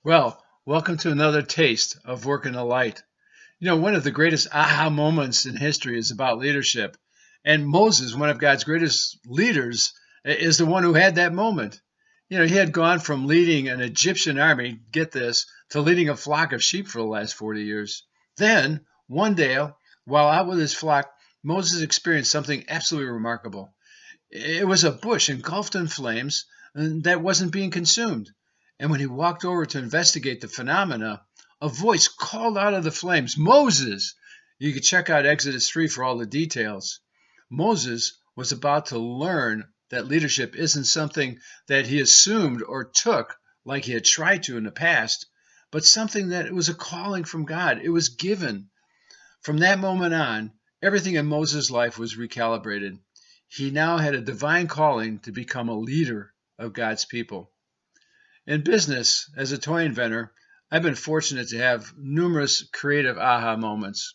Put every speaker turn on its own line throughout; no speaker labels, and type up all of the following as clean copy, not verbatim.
Well, welcome to another taste of working the light. One of the greatest aha moments in history is about leadership. And Moses, one of God's greatest leaders, is the one who had that moment. He had gone from leading an Egyptian army, get this, to leading a flock of sheep for the last 40 years. Then, one day, while out with his flock, Moses experienced something absolutely remarkable. It was a bush engulfed in flames that wasn't being consumed. And when he walked over to investigate the phenomena, a voice called out of the flames, Moses! You can check out Exodus 3 for all the details. Moses was about to learn that leadership isn't something that he assumed or took like he had tried to in the past, but something that it was a calling from God. It was given. From that moment on, everything in Moses' life was recalibrated. He now had a divine calling to become a leader of God's people. In business, as a toy inventor, I've been fortunate to have numerous creative aha moments.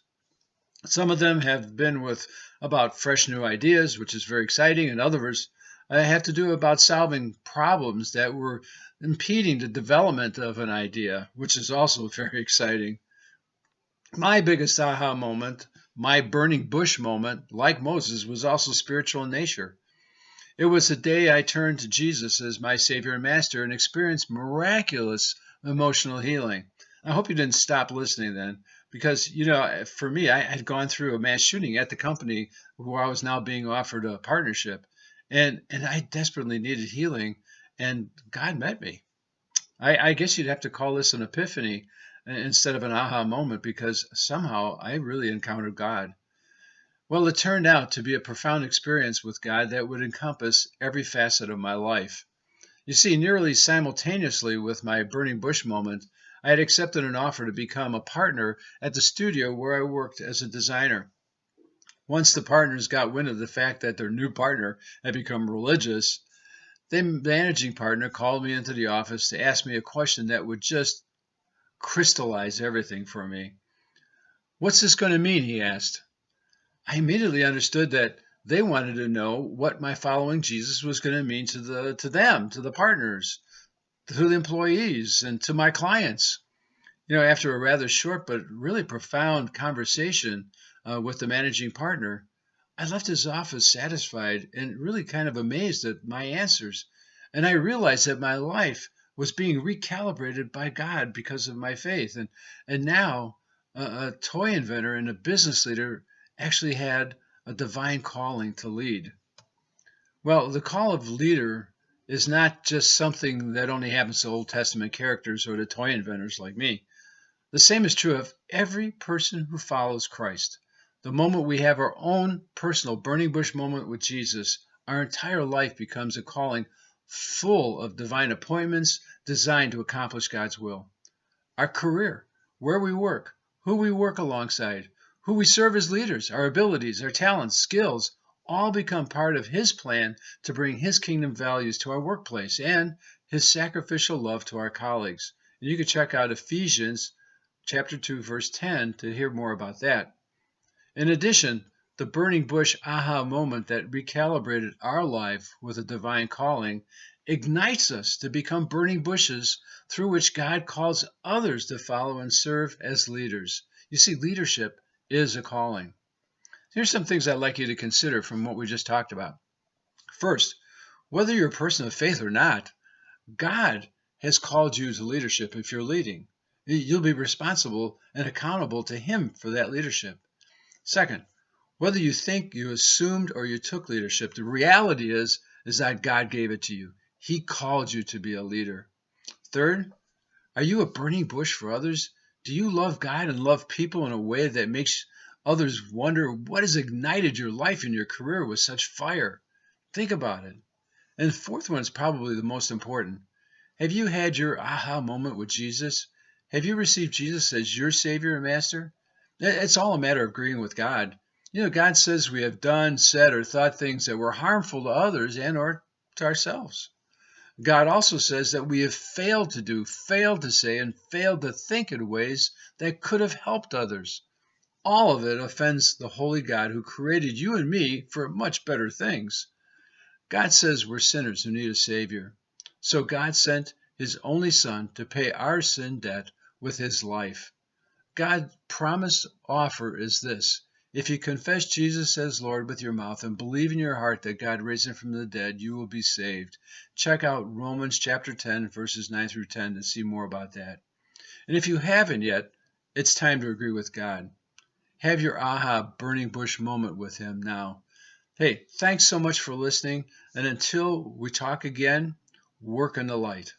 Some of them have been with about fresh new ideas, which is very exciting, and others have to do about solving problems that were impeding the development of an idea, which is also very exciting. My biggest aha moment, my burning bush moment, like Moses, was also spiritual in nature. It was the day I turned to Jesus as my Savior and Master and experienced miraculous emotional healing. I hope you didn't stop listening then, because, for me, I had gone through a mass shooting at the company where I was now being offered a partnership. And I desperately needed healing, and God met me. I guess you'd have to call this an epiphany instead of an aha moment because somehow I really encountered God. Well, it turned out to be a profound experience with God that would encompass every facet of my life. You see, nearly simultaneously with my burning bush moment, I had accepted an offer to become a partner at the studio where I worked as a designer. Once the partners got wind of the fact that their new partner had become religious, the managing partner called me into the office to ask me a question that would just crystallize everything for me. "What's this going to mean?" he asked. I immediately understood that they wanted to know what my following Jesus was going to mean to the partners, to the employees, and to my clients. After a rather short but really profound conversation with the managing partner, I left his office satisfied and really kind of amazed at my answers. And I realized that my life was being recalibrated by God because of my faith. And now a toy inventor and a business leader actually had a divine calling to lead. Well, the call of leader is not just something that only happens to Old Testament characters or to toy inventors like me. The same is true of every person who follows Christ. The moment we have our own personal burning bush moment with Jesus, our entire life becomes a calling full of divine appointments designed to accomplish God's will. Our career, where we work, who we work alongside, who we serve as leaders, our abilities, our talents, skills, all become part of His plan to bring His kingdom values to our workplace and His sacrificial love to our colleagues. And you can check out Ephesians chapter 2, verse 10 to hear more about that. In addition, the burning bush aha moment that recalibrated our life with a divine calling ignites us to become burning bushes through which God calls others to follow and serve as leaders. You see, leadership is a calling. Here's some things I'd like you to consider from what we just talked about. First, whether you're a person of faith or not, God has called you to leadership if you're leading. You'll be responsible and accountable to Him for that leadership. Second, whether you think you assumed or you took leadership, the reality is that God gave it to you. He called you to be a leader. Third, are you a burning bush for others? Do you love God and love people in a way that makes others wonder what has ignited your life and your career with such fire? Think about it. And the fourth one is probably the most important. Have you had your aha moment with Jesus? Have you received Jesus as your Savior and Master? It's all a matter of agreeing with God. God says we have done, said, or thought things that were harmful to others and or to ourselves. God also says that we have failed to do, failed to say, and failed to think in ways that could have helped others. All of it offends the holy God who created you and me for much better things. God says we're sinners who need a Savior. So God sent his only Son, to pay our sin debt with his life. God's promised offer is this: if you confess Jesus as Lord with your mouth and believe in your heart that God raised him from the dead, you will be saved. Check out Romans chapter 10, verses 9 through 10 to see more about that. And if you haven't yet, it's time to agree with God. Have your aha burning bush moment with him now. Hey, thanks so much for listening, and until we talk again, work in the light.